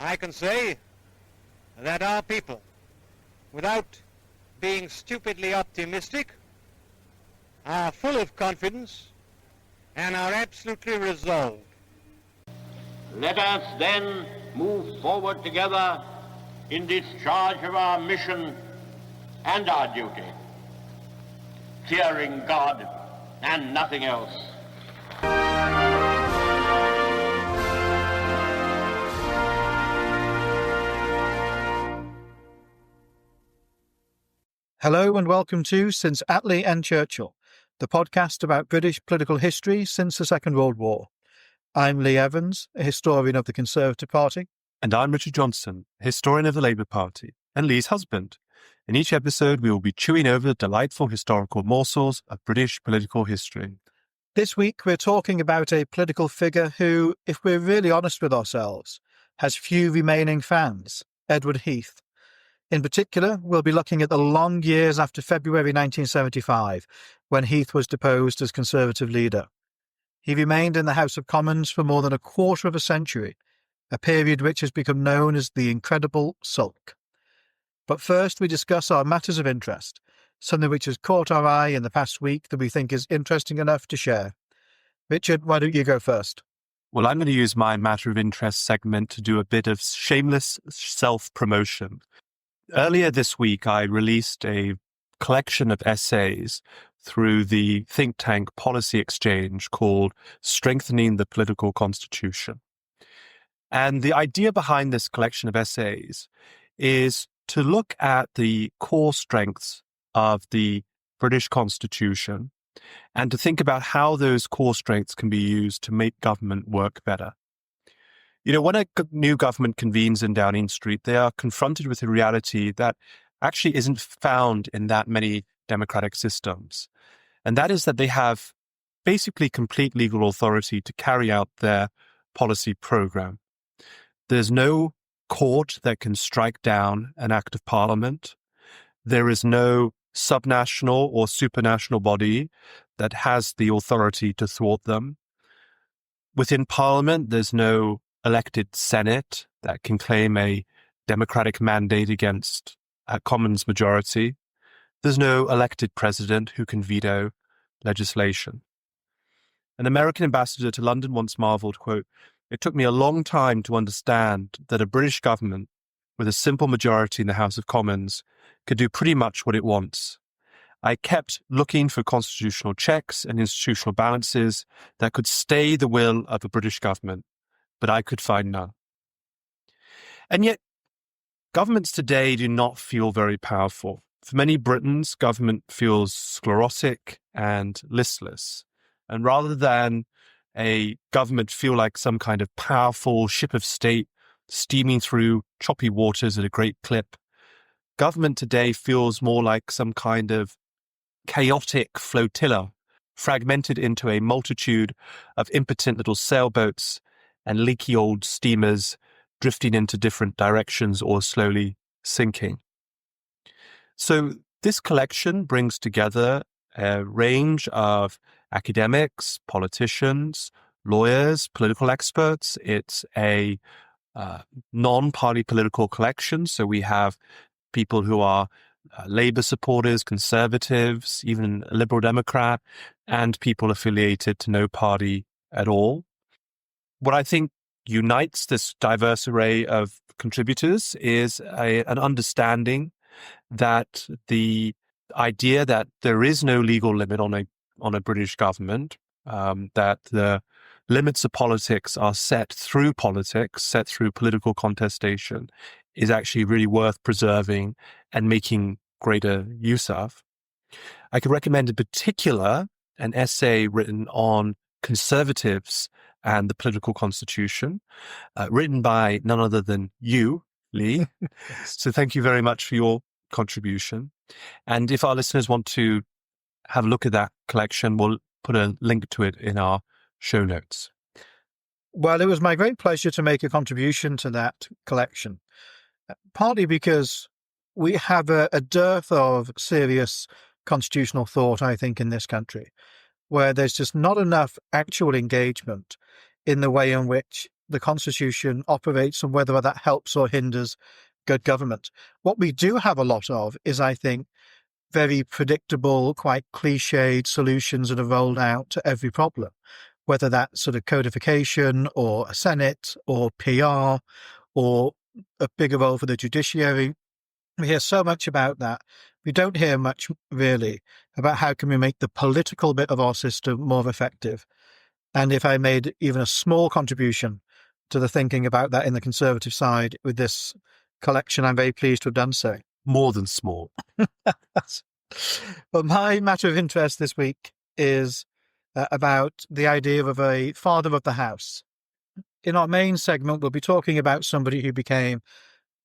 I can say that our people, without being stupidly optimistic, are full of confidence and are absolutely resolved. Let us then move forward together in discharge of our mission and our duty, fearing God and nothing else. Hello and welcome to Since Attlee and Churchill, the podcast about British political history since the Second World War. I'm Lee Evans, a historian of the Conservative Party. And I'm Richard Johnson, a historian of the Labour Party, and Lee's husband. In each episode, we will be chewing over the delightful historical morsels of British political history. This week, we're talking about a political figure who, if we're really honest with ourselves, has few remaining fans, Edward Heath. In particular, we'll be looking at the long years after February 1975, when Heath was deposed as Conservative leader. He remained in the House of Commons for more than a quarter of a century, a period which has become known as the Incredible Sulk. But first, we discuss our matters of interest, something which has caught our eye in the past week that we think is interesting enough to share. Richard, why don't you go first? Well, I'm going to use my matter of interest segment to do a bit of shameless self-promotion. Earlier this week, I released a collection of essays through the think tank Policy Exchange called Strengthening the Political Constitution. And the idea behind this collection of essays is to look at the core strengths of the British Constitution and to think about how those core strengths can be used to make government work better. You know, when a new government convenes in Downing Street, they are confronted with a reality that actually isn't found in that many democratic systems. And that is that they have basically complete legal authority to carry out their policy program. There's no court that can strike down an act of parliament. There is no subnational or supranational body that has the authority to thwart them. Within parliament, there's no elected Senate that can claim a democratic mandate against a Commons majority. There's no elected president who can veto legislation. An American ambassador to London once marveled, quote, "It took me a long time to understand that a British government with a simple majority in the House of Commons could do pretty much what it wants. I kept looking for constitutional checks and institutional balances that could stay the will of a British government, but I could find none." And yet, governments today do not feel very powerful. For many Britons, government feels sclerotic and listless. And rather than a government feel like some kind of powerful ship of state steaming through choppy waters at a great clip, government today feels more like some kind of chaotic flotilla, fragmented into a multitude of impotent little sailboats and leaky old steamers drifting into different directions or slowly sinking. So this collection brings together a range of academics, politicians, lawyers, political experts. It's a non-party political collection. So we have people who are Labour supporters, Conservatives, even a Liberal Democrat, and people affiliated to no party at all. What I think unites this diverse array of contributors is an understanding that the idea that there is no legal limit on a British government, that the limits of politics are set through politics, set through political contestation, is actually really worth preserving and making greater use of. I could recommend in particular an essay written on Conservatives and the political constitution, written by none other than you, Lee. So thank you very much for your contribution. And if our listeners want to have a look at that collection, we'll put a link to it in our show notes. Well, it was my great pleasure to make a contribution to that collection, partly because we have a dearth of serious constitutional thought, I think, in this country, where there's just not enough actual engagement in the way in which the Constitution operates and whether that helps or hinders good government. What we do have a lot of is, I think, very predictable, quite cliched solutions that are rolled out to every problem, whether that's sort of codification or a Senate or PR or a bigger role for the judiciary. We hear so much about that. We don't hear much really about how can we make the political bit of our system more effective. And if I made even a small contribution to the thinking about that in the Conservative side with this collection, I'm very pleased to have done so. More than small. But my matter of interest this week is about the idea of a father of the house. In our main segment, we'll be talking about somebody who became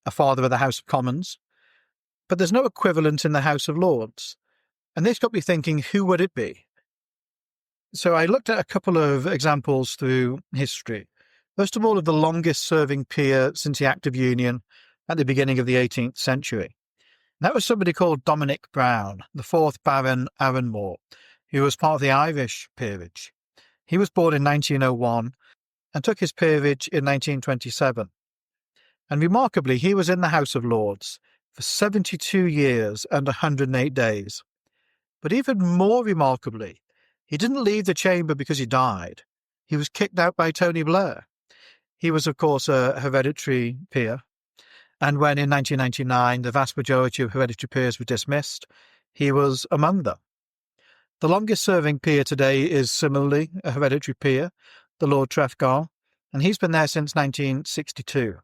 a father of the House of Commons, but there's no equivalent in the House of Lords. And this got me thinking, who would it be? So I looked at a couple of examples through history. First of all, of the longest serving peer since the Act of Union at the beginning of the 18th century. That was somebody called Dominic Browne, the 4th Baron Arranmore, who was part of the Irish peerage. He was born in 1901 and took his peerage in 1927. And remarkably, he was in the House of Lords for 72 years and 108 days. But even more remarkably, he didn't leave the chamber because he died. He was kicked out by Tony Blair. He was, of course, a hereditary peer. And when in 1999 the vast majority of hereditary peers were dismissed, he was among them. The longest serving peer today is similarly a hereditary peer, the Lord Trefgar, and he's been there since 1962.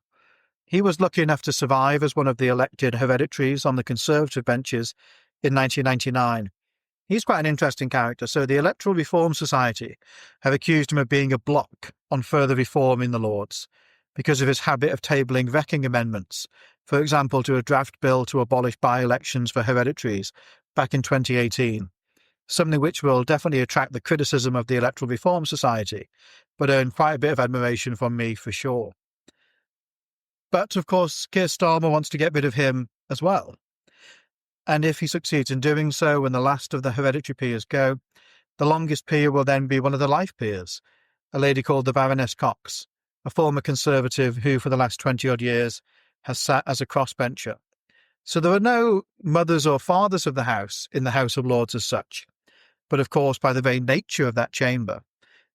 He was lucky enough to survive as one of the elected hereditaries on the Conservative benches in 1999. He's quite an interesting character. So the Electoral Reform Society have accused him of being a block on further reform in the Lords because of his habit of tabling wrecking amendments, for example, to a draft bill to abolish by-elections for hereditaries back in 2018, something which will definitely attract the criticism of the Electoral Reform Society, but earn quite a bit of admiration from me for sure. But, of course, Keir Starmer wants to get rid of him as well. And if he succeeds in doing so, when the last of the hereditary peers go, the longest peer will then be one of the life peers, a lady called the Baroness Cox, a former Conservative who for the last 20-odd years has sat as a crossbencher. So there are no mothers or fathers of the House in the House of Lords as such. But of course, by the very nature of that chamber,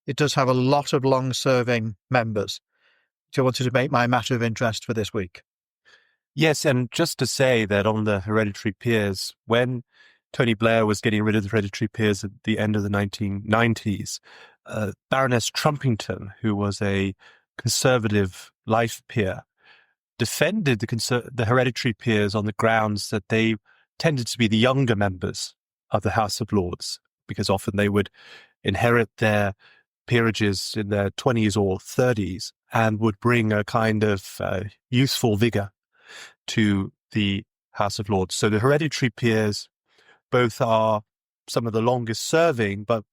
it does have a lot of long-serving members, which I wanted to make my matter of interest for this week. Yes, and just to say that on the hereditary peers, when Tony Blair was getting rid of the hereditary peers at the end of the 1990s, Baroness Trumpington, who was a Conservative life peer, defended the hereditary peers on the grounds that they tended to be the younger members of the House of Lords, because often they would inherit their peerages in their 20s or 30s and would bring a kind of youthful vigor to the House of Lords. So the hereditary peers both are some of the longest serving, but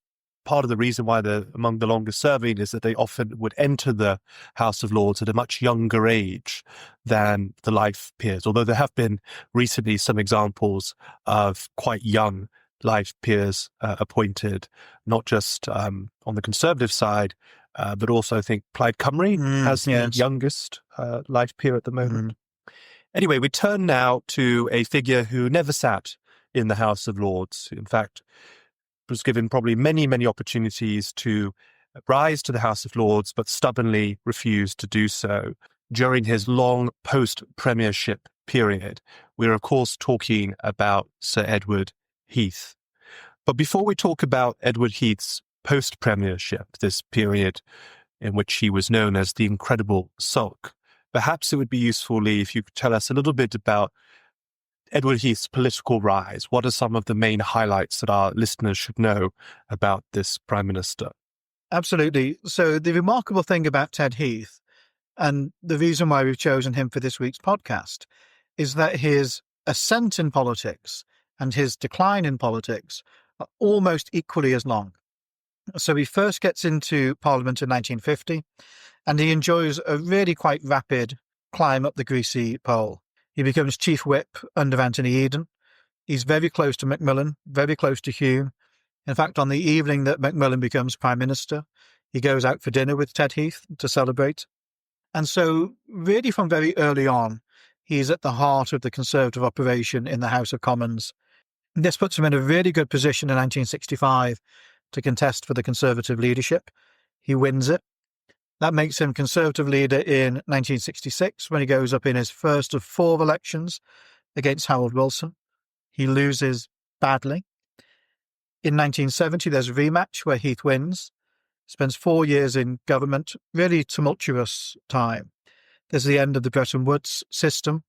part of the reason why they're among the longest serving is that they often would enter the House of Lords at a much younger age than the life peers, although there have been recently some examples of quite young life peers appointed, not just on the Conservative side, but also I think Plaid Cymru has the youngest life peer at the moment. Anyway, we turn now to a figure who never sat in the House of Lords. In fact, was given probably many, many opportunities to rise to the House of Lords, but stubbornly refused to do so during his long post-premiership period. We're, of course, talking about Sir Edward Heath. But before we talk about Edward Heath's post-premiership, this period in which he was known as the Incredible Sulk, perhaps it would be useful, Lee, if you could tell us a little bit about Edward Heath's political rise. What are some of the main highlights that our listeners should know about this Prime Minister? Absolutely. So the remarkable thing about Ted Heath, and the reason why we've chosen him for this week's podcast, is that his ascent in politics and his decline in politics are almost equally as long. So he first gets into Parliament in 1950, and he enjoys a really quite rapid climb up the greasy pole. He becomes Chief Whip under Anthony Eden. He's very close to Macmillan, very close to Hume. In fact, on the evening that Macmillan becomes Prime Minister, he goes out for dinner with Ted Heath to celebrate. And so really from very early on, he's at the heart of the Conservative operation in the House of Commons. This puts him in a really good position in 1965 to contest for the Conservative leadership. He wins it. That makes him Conservative leader in 1966 when he goes up in his first of 4 elections against Harold Wilson. He loses badly. In 1970, there's a rematch where Heath wins, spends 4 years in government, really tumultuous time. There's the end of the Bretton Woods system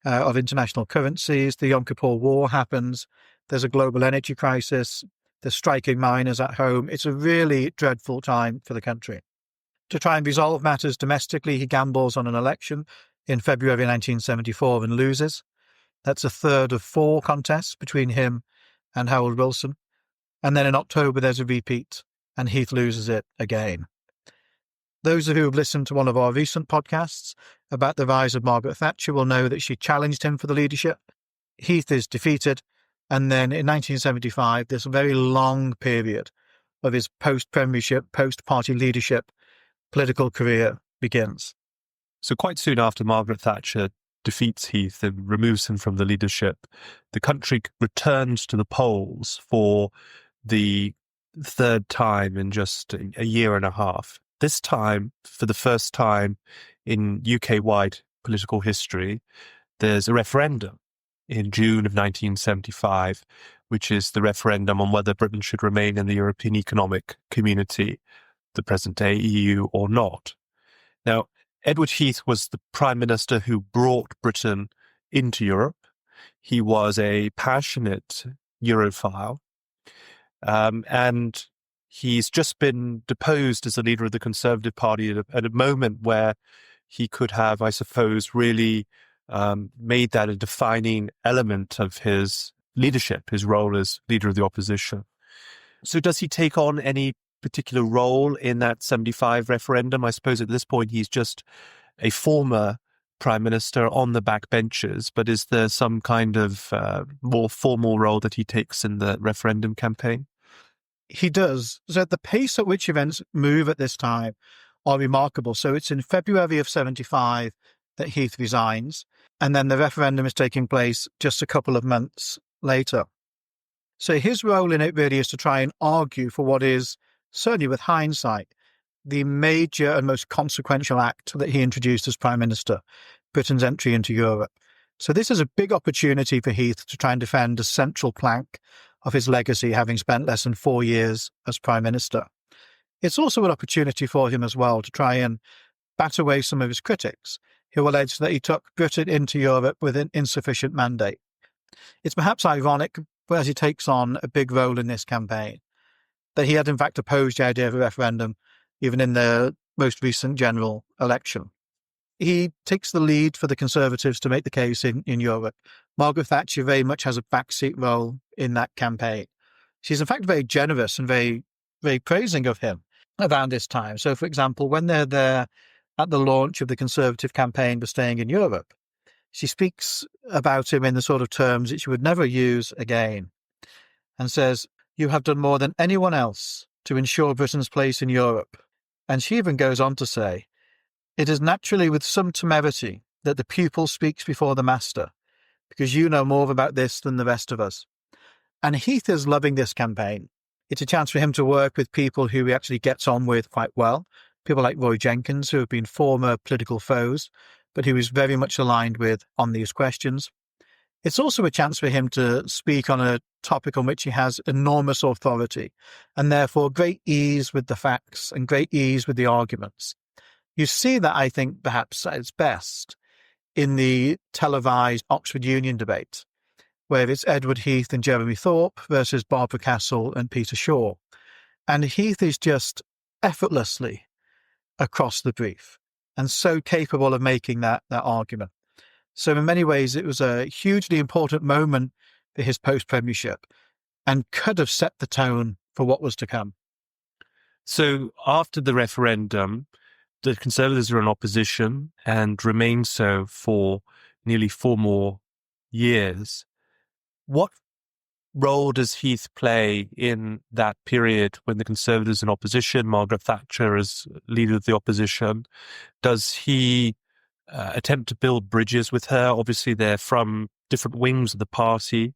of international currencies. The Yom Kippur War happens. There's a global energy crisis. There's striking miners at home. It's a really dreadful time for the country. To try and resolve matters domestically, he gambles on an election in February 1974 and loses. That's a third of 4 contests between him and Harold Wilson. And then in October, there's a repeat, and Heath loses it again. Those of you who have listened to one of our recent podcasts about the rise of Margaret Thatcher will know that she challenged him for the leadership. Heath is defeated, and then in 1975, this very long period of his post-premiership, post-party leadership political career begins. So quite soon after Margaret Thatcher defeats Heath and removes him from the leadership, the country returns to the polls for the third time in just a year and a half. This time, for the first time in UK-wide political history, there's a referendum in June of 1975, which is the referendum on whether Britain should remain in the European Economic Community, the present-day EU, or not. Now, Edward Heath was the Prime Minister who brought Britain into Europe. He was a passionate Europhile, and he's just been deposed as the leader of the Conservative Party at a moment where he could have, I suppose, really made that a defining element of his leadership, his role as leader of the opposition. So does he take on any particular role in that 75 referendum? I suppose at this point he's just a former Prime Minister on the backbenches, but is there some kind of more formal role that he takes in the referendum campaign? He does. So the pace at which events move at this time are remarkable. So it's in February of 75 that Heath resigns, and then the referendum is taking place just a couple of months later. So his role in it really is to try and argue for what is, certainly with hindsight, the major and most consequential act that he introduced as Prime Minister, Britain's entry into Europe. So this is a big opportunity for Heath to try and defend a central plank of his legacy, having spent less than 4 years as Prime Minister. It's also an opportunity for him as well to try and bat away some of his critics who allege that he took Britain into Europe with an insufficient mandate. It's perhaps ironic, but as he takes on a big role in this campaign, that he had in fact opposed the idea of a referendum even in the most recent general election. He takes the lead for the Conservatives to make the case in Europe. Margaret Thatcher very much has a backseat role in that campaign. She's in fact very generous and very, very praising of him around this time. So, for example, when they're there at the launch of the Conservative campaign for staying in Europe, she speaks about him in the sort of terms that she would never use again, and says, "You have done more than anyone else to ensure Britain's place in Europe." And she even goes on to say, "It is naturally with some temerity that the pupil speaks before the master, because you know more about this than the rest of us." And Heath is loving this campaign. It's a chance for him to work with people who he actually gets on with quite well, people like Roy Jenkins, who have been former political foes, but who is very much aligned with on these questions. It's also a chance for him to speak on a topic on which he has enormous authority, and therefore great ease with the facts and great ease with the arguments. You see that, I think, perhaps at its best in the televised Oxford Union debate, where it's Edward Heath and Jeremy Thorpe versus Barbara Castle and Peter Shaw. And Heath is just effortlessly across the brief and so capable of making that argument. So in many ways, it was a hugely important moment for his post-premiership and could have set the tone for what was to come. So after the referendum, the Conservatives are in opposition and remain so for nearly 4 more years. What role does Heath play in that period when the Conservatives are in opposition, Margaret Thatcher as leader of the opposition? Does he attempt to build bridges with her? Obviously, they're from different wings of the party.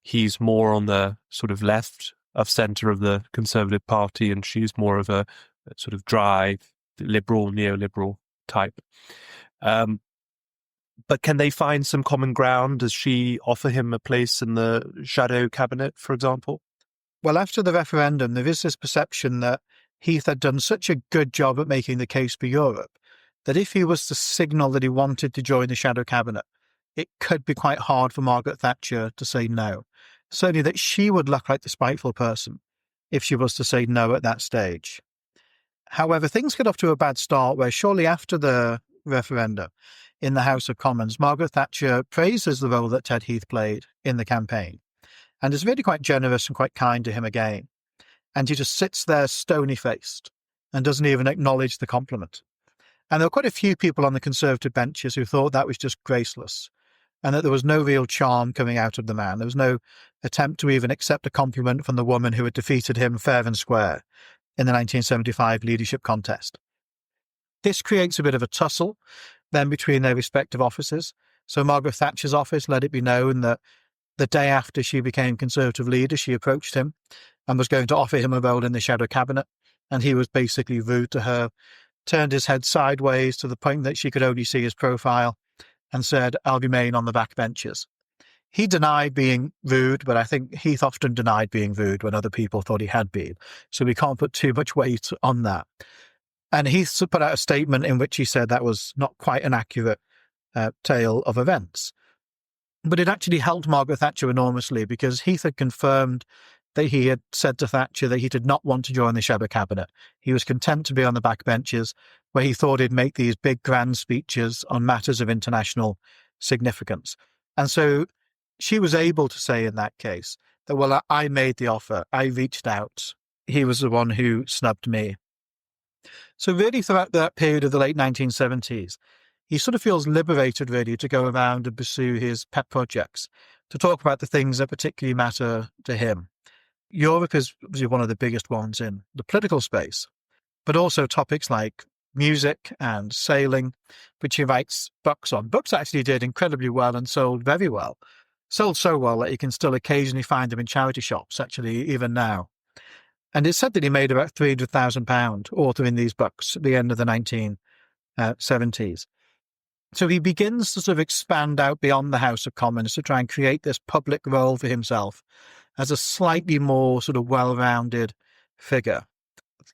He's more on the sort of left of centre of the Conservative Party, and she's more of a sort of dry, liberal, neoliberal type. But can they find some common ground? Does she offer him a place in the shadow cabinet, for example? Well, after the referendum, there is this perception that Heath had done such a good job at making the case for Europe that if he was to signal that he wanted to join the shadow cabinet, it could be quite hard for Margaret Thatcher to say no. Certainly that she would look like the spiteful person if she was to say no at that stage. However, things get off to a bad start where shortly after the referendum in the House of Commons, Margaret Thatcher praises the role that Ted Heath played in the campaign and is really quite generous and quite kind to him again. And he just sits there stony-faced and doesn't even acknowledge the compliment. And there were quite a few people on the Conservative benches who thought that was just graceless and that there was no real charm coming out of the man. There was no attempt to even accept a compliment from the woman who had defeated him fair and square in the 1975 leadership contest. This creates a bit of a tussle then between their respective offices. So Margaret Thatcher's office let it be known that the day after she became Conservative leader, she approached him and was going to offer him a role in the shadow cabinet. And he was basically rude to her, turned his head sideways to the point that she could only see his profile and said, "I'll remain on the back benches." He denied being rude, but I think Heath often denied being rude when other people thought he had been. So we can't put too much weight on that. And Heath put out a statement in which he said that was not quite an accurate tale of events. But it actually helped Margaret Thatcher enormously because Heath had confirmed that he had said to Thatcher that he did not want to join the shadow cabinet. He was content to be on the backbenches where he thought he'd make these big grand speeches on matters of international significance. And so she was able to say in that case that, well, I made the offer, I reached out, he was the one who snubbed me. So really throughout that period of the late 1970s, he sort of feels liberated really to go around and pursue his pet projects, to talk about the things that particularly matter to him. Europe is one of the biggest ones in the political space, but also topics like music and sailing, which he writes books on. Books actually did incredibly well and sold very well. Sold so well that you can still occasionally find them in charity shops, actually, even now. And it's said that he made about £300,000 authoring these books at the end of the 1970s. So he begins to sort of expand out beyond the House of Commons to try and create this public role for himself as a slightly more sort of well-rounded figure,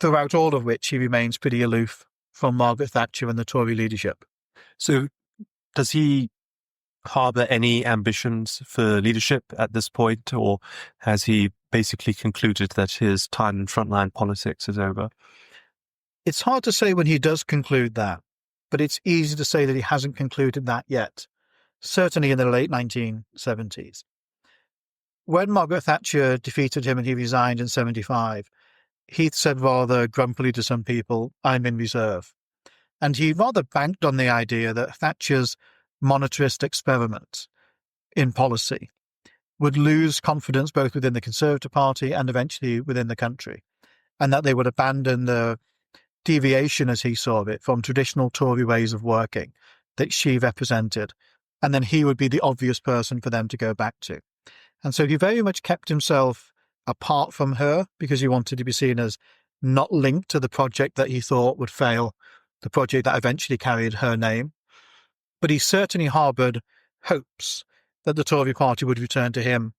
throughout all of which he remains pretty aloof from Margaret Thatcher and the Tory leadership. So does he harbour any ambitions for leadership at this point, or has he basically concluded that his time in frontline politics is over? It's hard to say when he does conclude that, but it's easy to say that he hasn't concluded that yet, certainly in the late 1970s. When Margaret Thatcher defeated him and he resigned in 75, Heath said rather grumpily to some people, "I'm in reserve." And he rather banked on the idea that Thatcher's monetarist experiment in policy would lose confidence both within the Conservative Party and eventually within the country, and that they would abandon the deviation, as he saw it, from traditional Tory ways of working that she represented, and then he would be the obvious person for them to go back to. And so he very much kept himself apart from her because he wanted to be seen as not linked to the project that he thought would fail, the project that eventually carried her name. But he certainly harboured hopes that the Tory party would return to him.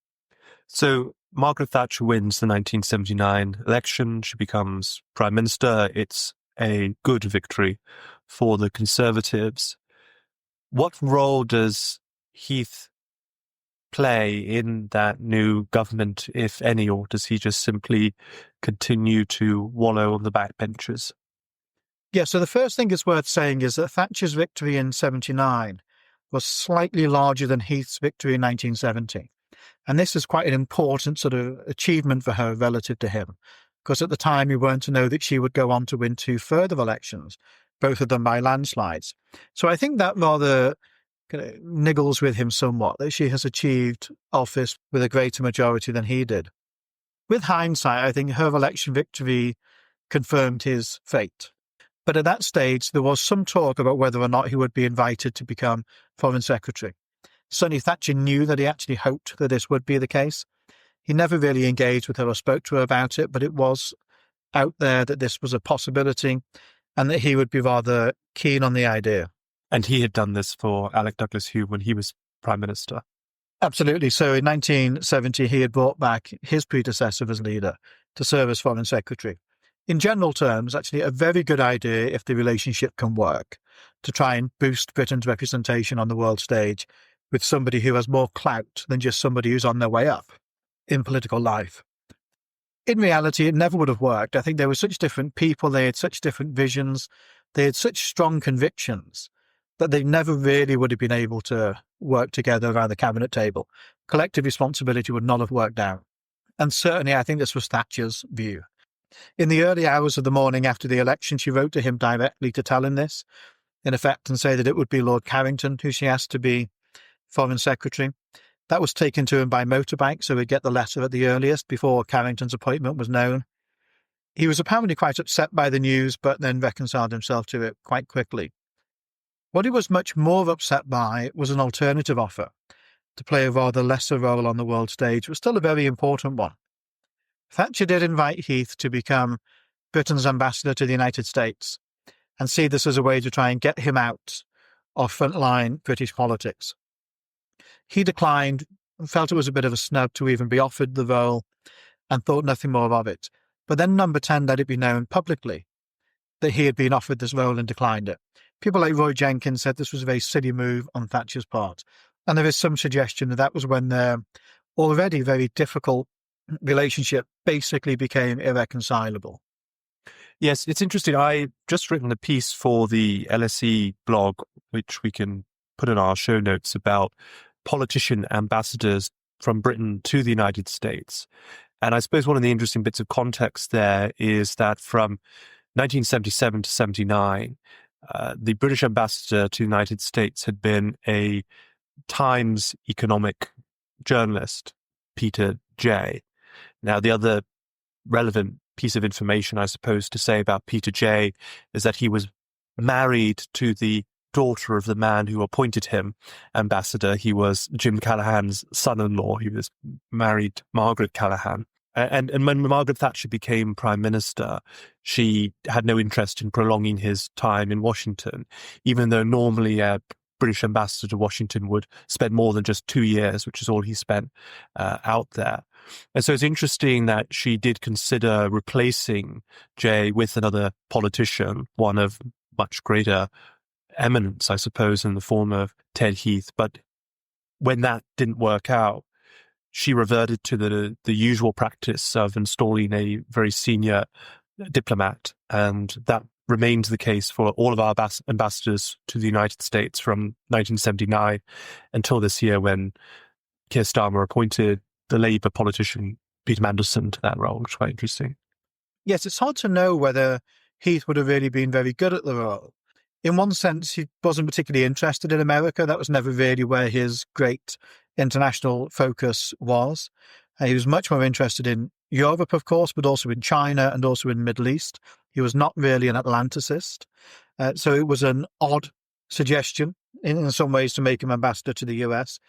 So Margaret Thatcher wins the 1979 election. She becomes Prime Minister. It's a good victory for the Conservatives. What role does Heath play in that new government, if any, or does he just simply continue to wallow on the backbenches? Yeah, so the first thing it's worth saying is that Thatcher's victory in 79 was slightly larger than Heath's victory in 1970. And this is quite an important sort of achievement for her relative to him, because at the time we weren't to know that she would go on to win two further elections, both of them by landslides. So I think that rather kind of niggles with him somewhat, that she has achieved office with a greater majority than he did. With hindsight, I think her election victory confirmed his fate. But at that stage, there was some talk about whether or not he would be invited to become Foreign Secretary. Certainly Thatcher knew that he actually hoped that this would be the case. He never really engaged with her or spoke to her about it, but it was out there that this was a possibility and that he would be rather keen on the idea. And he had done this for Alec Douglas-Home when he was Prime Minister. Absolutely. So in 1970, he had brought back his predecessor as leader to serve as Foreign Secretary. In general terms, actually a very good idea if the relationship can work, to try and boost Britain's representation on the world stage with somebody who has more clout than just somebody who's on their way up in political life. In reality, it never would have worked. I think they were such different people, they had such different visions, they had such strong convictions that they never really would have been able to work together around the cabinet table. Collective responsibility would not have worked out. And certainly I think this was Thatcher's view. In the early hours of the morning after the election, she wrote to him directly to tell him this, in effect, and say that it would be Lord Carrington who she asked to be Foreign Secretary. That was taken to him by motorbike, so he'd get the letter at the earliest before Carrington's appointment was known. He was apparently quite upset by the news, but then reconciled himself to it quite quickly. What he was much more upset by was an alternative offer to play a rather lesser role on the world stage, but still a very important one. Thatcher did invite Heath to become Britain's ambassador to the United States and see this as a way to try and get him out of frontline British politics. He declined and felt it was a bit of a snub to even be offered the role and thought nothing more of it. But then Number 10 let it be known publicly that he had been offered this role and declined it. People like Roy Jenkins said this was a very silly move on Thatcher's part. And there is some suggestion that that was when their already very difficult relationship basically became irreconcilable. Yes, it's interesting. I just written a piece for the LSE blog, which we can put in our show notes, about politician ambassadors from Britain to the United States. And I suppose one of the interesting bits of context there is that from 1977 to 79, the British ambassador to the United States had been a Times economic journalist, Peter Jay. Now, the other relevant piece of information, I suppose, to say about Peter Jay is that he was married to the daughter of the man who appointed him ambassador. He was Jim Callaghan's son-in-law. He was married to Margaret Callaghan. And when Margaret Thatcher became Prime Minister, she had no interest in prolonging his time in Washington, even though normally a British ambassador to Washington would spend more than just 2 years, which is all he spent out there. And so it's interesting that she did consider replacing Jay with another politician, one of much greater eminence, I suppose, in the form of Ted Heath. But when that didn't work out, she reverted to the usual practice of installing a very senior diplomat. And that remains the case for all of our ambassadors to the United States from 1979 until this year, when Keir Starmer appointed the Labour politician Peter Mandelson to that role, which is quite interesting. Yes, it's hard to know whether Heath would have really been very good at the role. In one sense, he wasn't particularly interested in America. That was never really where his great international focus was. He was much more interested in Europe, of course, but also in China and also in the Middle East. He was not really an Atlanticist. So it was an odd suggestion in some ways to make him ambassador to the US.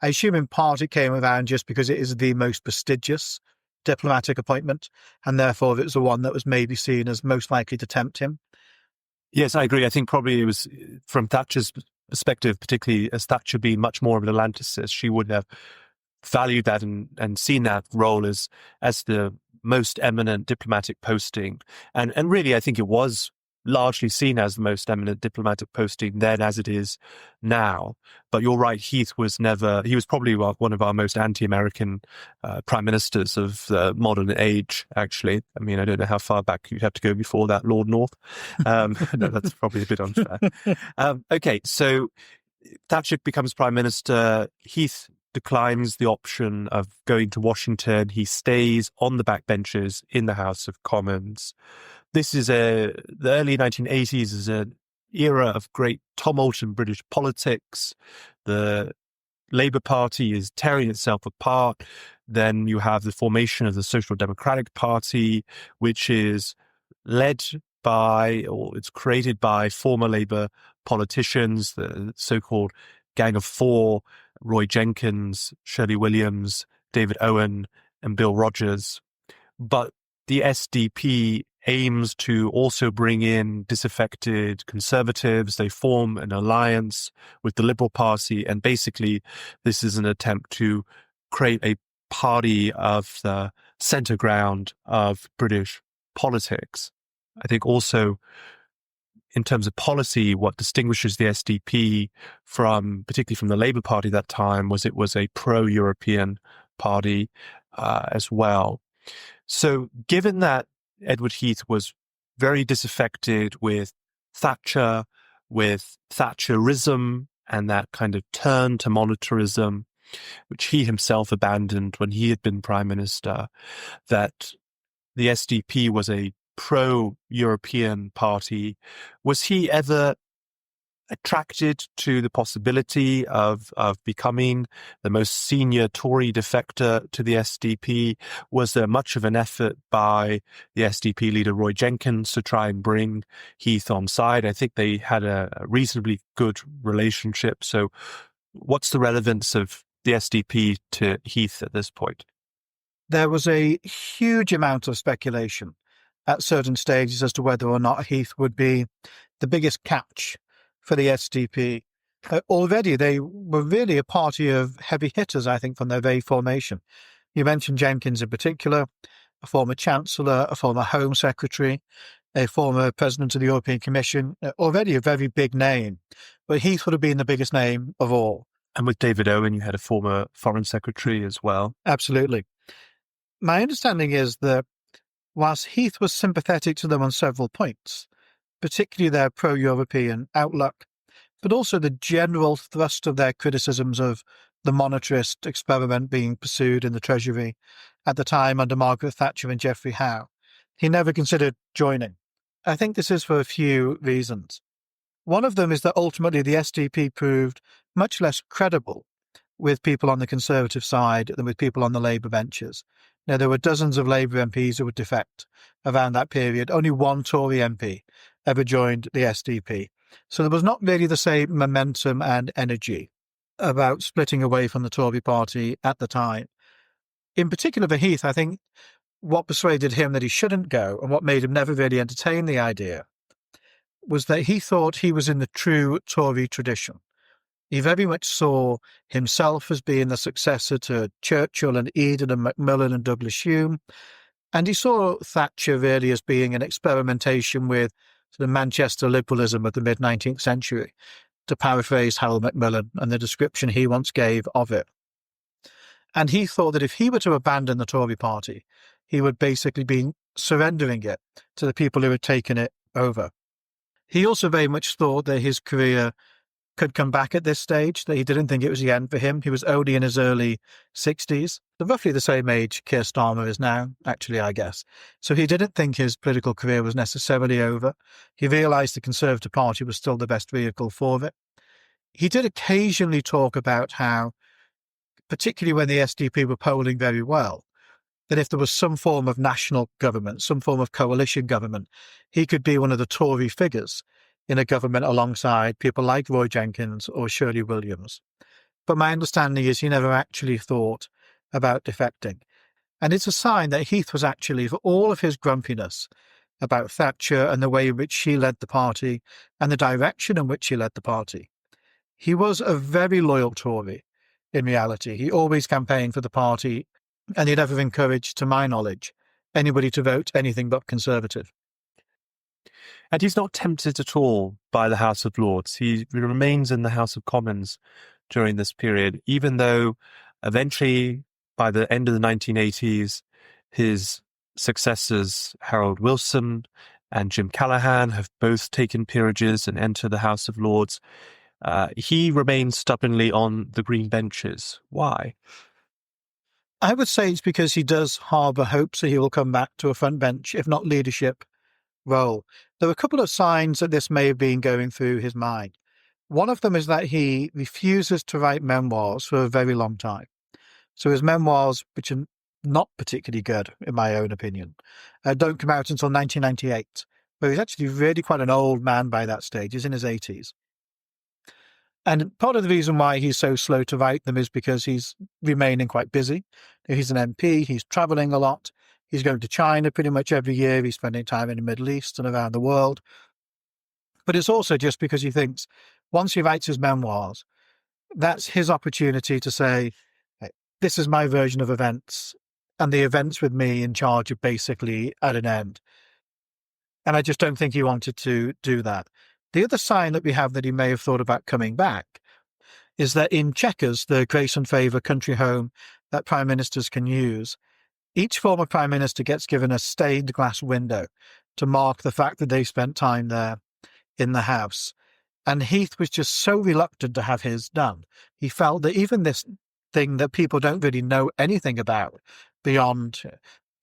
I assume in part it came around just because it is the most prestigious diplomatic appointment, and therefore it was the one that was maybe seen as most likely to tempt him. Yes, I agree. I think probably it was from Thatcher's perspective, particularly as Thatcher being much more of an Atlanticist, she would have valued that and seen that role as the most eminent diplomatic posting. And really, I think it was largely seen as the most eminent diplomatic posting then as it is now. But you're right, Heath was probably one of our most anti-American prime ministers of the modern age, actually. I mean, I don't know how far back you'd have to go before that, Lord North. No, that's probably a bit unfair. Okay, so Thatcher becomes prime minister. Heath declines the option of going to Washington. He stays on the backbenches in the House of Commons. This is the early 1980s is an era of great tumult in British politics. The Labour Party is tearing itself apart. Then you have the formation of the Social Democratic Party, which is led by, or it's created by former Labour politicians, the so-called Gang of Four: Roy Jenkins, Shirley Williams, David Owen, and Bill Rogers. But the SDP aims to also bring in disaffected Conservatives. They form an alliance with the Liberal Party, and basically this is an attempt to create a party of the centre ground of British politics. I think also in terms of policy, what distinguishes the SDP particularly from the Labour Party at that time, was it was a pro-European party as well. So given that Edward Heath was very disaffected with Thatcher, with Thatcherism, and that kind of turn to monetarism, which he himself abandoned when he had been Prime Minister, that the SDP was a pro-European party, was he ever attracted to the possibility of becoming the most senior Tory defector to the SDP? Was there much of an effort by the SDP leader Roy Jenkins to try and bring Heath on side? I think they had a reasonably good relationship. So what's the relevance of the SDP to Heath at this point? There was a huge amount of speculation at certain stages as to whether or not Heath would be the biggest catch for the SDP. Already they were really a party of heavy hitters, I think, from their very formation. You mentioned Jenkins in particular, a former Chancellor, a former Home Secretary, a former President of the European Commission, already a very big name. But Heath would have been the biggest name of all. And with David Owen, you had a former Foreign Secretary as well. Absolutely. My understanding is that whilst Heath was sympathetic to them on several points, particularly their pro-European outlook, but also the general thrust of their criticisms of the monetarist experiment being pursued in the Treasury at the time under Margaret Thatcher and Geoffrey Howe, he never considered joining. I think this is for a few reasons. One of them is that ultimately the SDP proved much less credible with people on the Conservative side than with people on the Labour benches. Now, there were dozens of Labour MPs who would defect around that period. Only one Tory MP ever joined the SDP. So there was not really the same momentum and energy about splitting away from the Tory party at the time. In particular for Heath, I think what persuaded him that he shouldn't go and what made him never really entertain the idea was that he thought he was in the true Tory tradition. He very much saw himself as being the successor to Churchill and Eden and Macmillan and Douglas Hume. And he saw Thatcher really as being an experimentation with the Manchester liberalism of the mid-19th century, to paraphrase Harold Macmillan and the description he once gave of it. And he thought that if he were to abandon the Tory party, he would basically be surrendering it to the people who had taken it over. He also very much thought that his career could come back at this stage, that he didn't think it was the end for him. He was only in his early 60s, roughly the same age Keir Starmer is now, actually, I guess. So he didn't think his political career was necessarily over. He realised the Conservative Party was still the best vehicle for it. He did occasionally talk about how, particularly when the SDP were polling very well, that if there was some form of national government, some form of coalition government, he could be one of the Tory figures in a government alongside people like Roy Jenkins or Shirley Williams. But my understanding is he never actually thought about defecting. And it's a sign that Heath was actually, for all of his grumpiness about Thatcher and the way in which she led the party and the direction in which she led the party, he was a very loyal Tory in reality. He always campaigned for the party, and he never encouraged, to my knowledge, anybody to vote anything but Conservative. And he's not tempted at all by the House of Lords. He remains in the House of Commons during this period, even though eventually, by the end of the 1980s, his successors, Harold Wilson and Jim Callaghan, have both taken peerages and entered the House of Lords. He remains stubbornly on the green benches. Why? I would say it's because he does harbour hopes that he will come back to a front bench, if not leadership, role. There are a couple of signs that this may have been going through his mind. One of them is that he refuses to write memoirs for a very long time. So his memoirs, which are not particularly good, in my own opinion, don't come out until 1998, where he's actually really quite an old man by that stage. He's in his 80s. And part of the reason why he's so slow to write them is because he's remaining quite busy. He's an MP, he's travelling a lot, he's going to China pretty much every year, he's spending time in the Middle East and around the world. But it's also just because he thinks once he writes his memoirs, that's his opportunity to say, this is my version of events, and the events with me in charge are basically at an end. And I just don't think he wanted to do that. The other sign that we have that he may have thought about coming back is that in Chequers, the grace and favour country home that prime ministers can use, each former prime minister gets given a stained glass window to mark the fact that they spent time there in the house. And Heath was just so reluctant to have his done. He felt that even this thing that people don't really know anything about beyond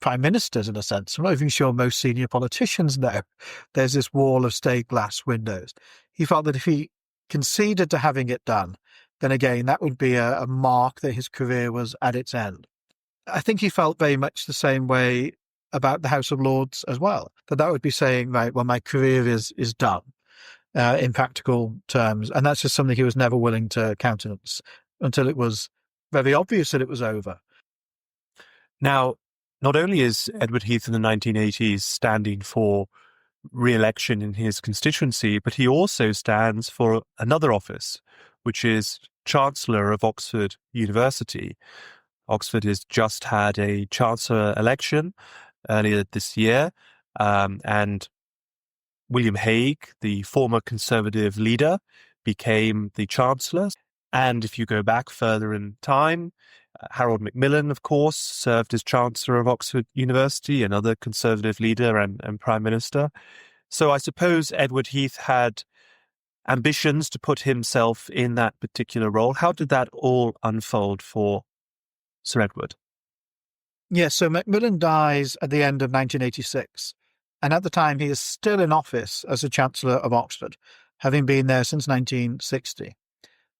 prime ministers, in a sense, I'm not even sure most senior politicians know, there's this wall of stained glass windows. He felt that if he conceded to having it done, then again, that would be a mark that his career was at its end. I think he felt very much the same way about the House of Lords as well, that would be saying, right, well, my career is done in practical terms. And that's just something he was never willing to countenance until it was very obvious that it was over. Now, not only is Edward Heath in the 1980s standing for re-election in his constituency, but he also stands for another office, which is Chancellor of Oxford University. Oxford has just had a Chancellor election earlier this year, and William Hague, the former Conservative leader, became the Chancellor. And if you go back further in time, Harold Macmillan, of course, served as Chancellor of Oxford University, another Conservative leader and Prime Minister. So I suppose Edward Heath had ambitions to put himself in that particular role. How did that all unfold for Sir Edward? Yes, so Macmillan dies at the end of 1986. And at the time, he is still in office as the Chancellor of Oxford, having been there since 1960.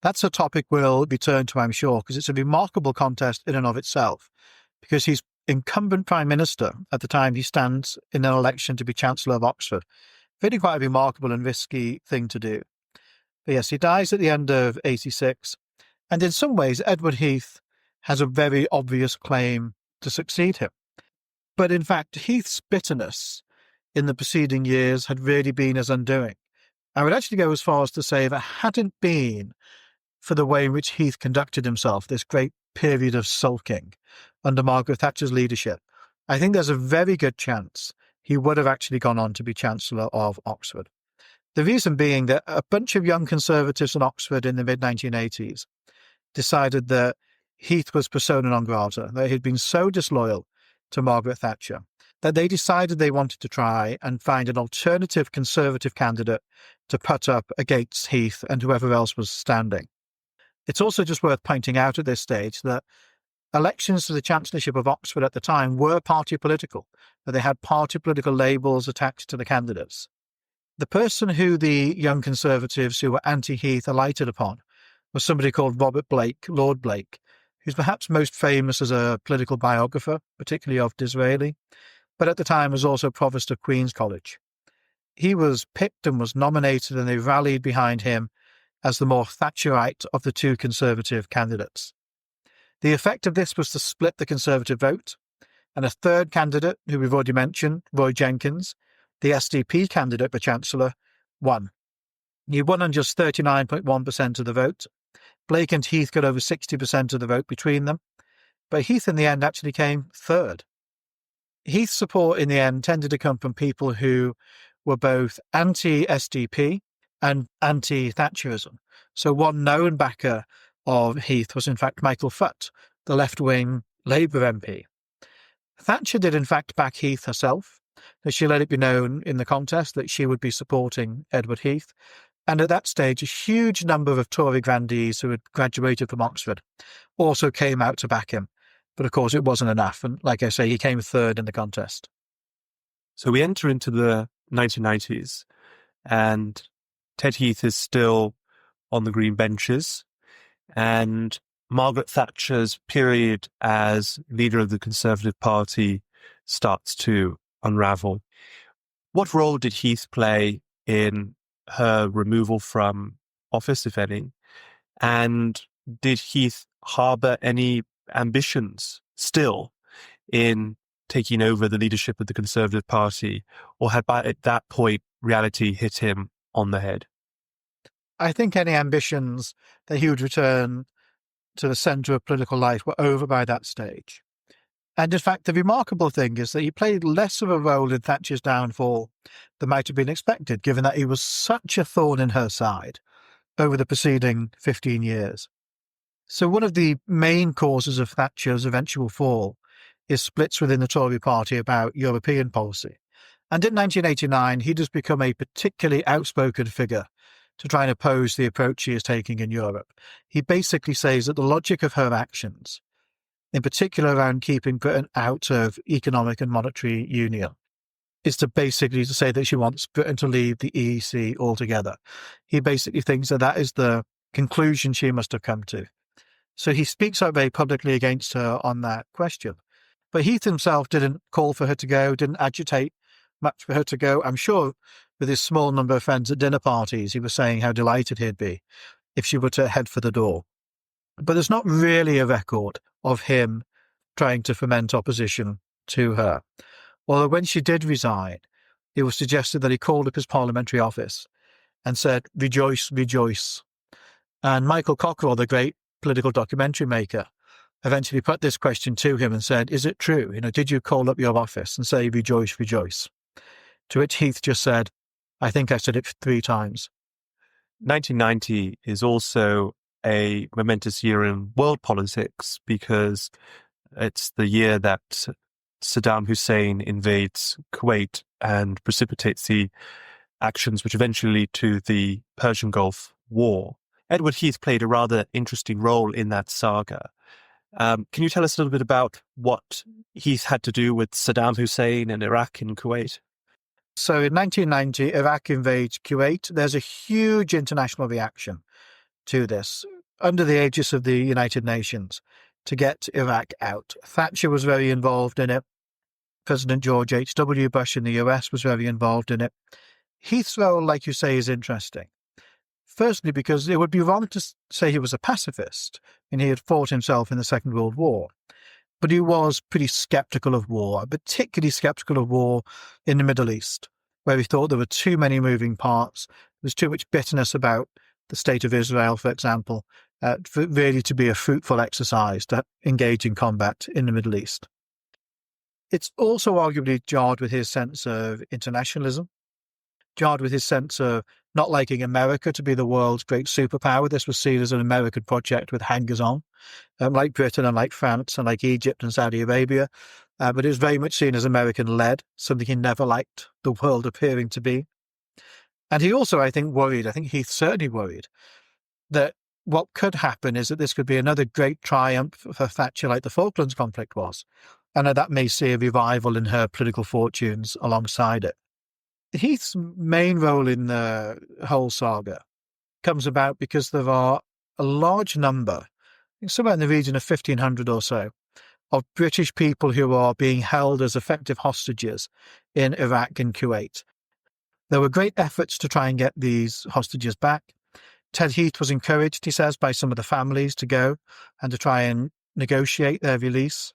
That's a topic we'll return to, I'm sure, because it's a remarkable contest in and of itself, because he's incumbent Prime Minister at the time he stands in an election to be Chancellor of Oxford. Really quite a remarkable and risky thing to do. But yes, he dies at the end of 86. And in some ways, Edward Heath has a very obvious claim to succeed him. But in fact, Heath's bitterness in the preceding years had really been his undoing. I would actually go as far as to say if it hadn't been for the way in which Heath conducted himself, this great period of sulking under Margaret Thatcher's leadership, I think there's a very good chance he would have actually gone on to be Chancellor of Oxford. The reason being that a bunch of young Conservatives in Oxford in the mid-1980s decided that Heath was persona non grata, that he'd been so disloyal to Margaret Thatcher, that they decided they wanted to try and find an alternative Conservative candidate to put up against Heath and whoever else was standing. It's also just worth pointing out at this stage that elections to the Chancellorship of Oxford at the time were party political, that they had party political labels attached to the candidates. The person who the young Conservatives who were anti-Heath alighted upon was somebody called Robert Blake, Lord Blake, who's perhaps most famous as a political biographer, particularly of Disraeli, but at the time was also Provost of Queen's College. He was picked and was nominated, and they rallied behind him as the more Thatcherite of the two Conservative candidates. The effect of this was to split the Conservative vote, and a third candidate, who we've already mentioned, Roy Jenkins, the SDP candidate for Chancellor, won. He won on just 39.1% of the vote. Blake and Heath got over 60% of the vote between them, but Heath in the end actually came third. Heath's support in the end tended to come from people who were both anti-SDP and anti-Thatcherism. So one known backer of Heath was in fact Michael Foot, the left-wing Labour MP. Thatcher did in fact back Heath herself, as she let it be known in the contest that she would be supporting Edward Heath. And at that stage, a huge number of Tory grandees who had graduated from Oxford also came out to back him. But of course, it wasn't enough. And like I say, he came third in the contest. So we enter into the 1990s, and Ted Heath is still on the green benches, and Margaret Thatcher's period as leader of the Conservative Party starts to unravel. What role did Heath play in her removal from office, if any? And did Heath harbour any ambitions still in taking over the leadership of the Conservative Party, or had at that point reality hit him on the head? I think any ambitions that he would return to the centre of political life were over by that stage. And in fact, the remarkable thing is that he played less of a role in Thatcher's downfall than might have been expected, given that he was such a thorn in her side over the preceding 15 years. So one of the main causes of Thatcher's eventual fall is splits within the Tory party about European policy. And in 1989, he'd just become a particularly outspoken figure to try and oppose the approach she is taking in Europe. He basically says that the logic of her actions, in particular around keeping Britain out of economic and monetary union, is to basically to say that she wants Britain to leave the EEC altogether. He basically thinks that that is the conclusion she must have come to. So he speaks out very publicly against her on that question. But Heath himself didn't call for her to go, didn't agitate much for her to go. I'm sure with his small number of friends at dinner parties, he was saying how delighted he'd be if she were to head for the door. But there's not really a record of him trying to foment opposition to her. Although when she did resign, it was suggested that he called up his parliamentary office and said, "Rejoice, rejoice." And Michael Cockerell, the great political documentary maker, eventually put this question to him and said, "Is it true? Did you call up your office and say, rejoice, rejoice?" To which Heath just said, "I think I said it 3 times. 1990 is also a momentous year in world politics because it's the year that Saddam Hussein invades Kuwait and precipitates the actions which eventually lead to the Persian Gulf War. Edward Heath played a rather interesting role in that saga. Can you tell us a little bit about what Heath had to do with Saddam Hussein and Iraq and Kuwait? So in 1990, Iraq invades Kuwait. There's a huge international reaction to this under the aegis of the United Nations to get Iraq out. Thatcher was very involved in it. President George H.W. Bush in the US was very involved in it. Heath's role, like you say, is interesting. Firstly, because it would be wrong to say he was a pacifist, and he had fought himself in the Second World War. But he was pretty sceptical of war, particularly sceptical of war in the Middle East, where he thought there were too many moving parts. There was too much bitterness about the state of Israel, for example, for really to be a fruitful exercise to engage in combat in the Middle East. It's also arguably jarred with his sense of internationalism, jarred with his sense of not liking America to be the world's great superpower. This was seen as an American project with hangers-on, like Britain and like France and like Egypt and Saudi Arabia. But it was very much seen as American-led, something he never liked the world appearing to be. And he also, I think Heath certainly worried, that what could happen is that this could be another great triumph for Thatcher like the Falklands conflict was, and that may see a revival in her political fortunes alongside it. Heath's main role in the whole saga comes about because there are a large number, somewhere in the region of 1,500 or so, of British people who are being held as effective hostages in Iraq and Kuwait. There were great efforts to try and get these hostages back. Ted Heath was encouraged, he says, by some of the families to go and to try and negotiate their release.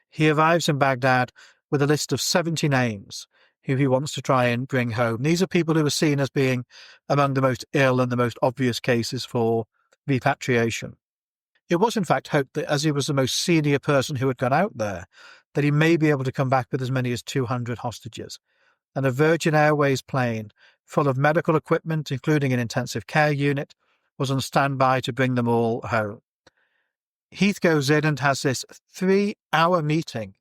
He arrives in Baghdad with a list of 70 names who he wants to try and bring home. These are people who are seen as being among the most ill and the most obvious cases for repatriation. It was, in fact, hoped that as he was the most senior person who had gone out there, that he may be able to come back with as many as 200 hostages. And a Virgin Airways plane full of medical equipment, including an intensive care unit, was on standby to bring them all home. Heath goes in and has this 3-hour meeting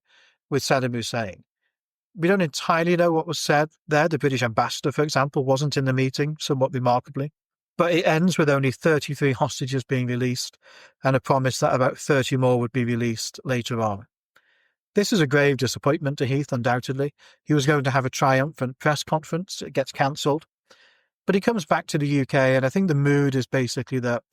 with Saddam Hussein. We don't entirely know what was said there. The British ambassador, for example, wasn't in the meeting, somewhat remarkably. But it ends with only 33 hostages being released and a promise that about 30 more would be released later on. This is a grave disappointment to Heath, undoubtedly. He was going to have a triumphant press conference. It gets cancelled. But he comes back to the UK, and I think the mood is basically that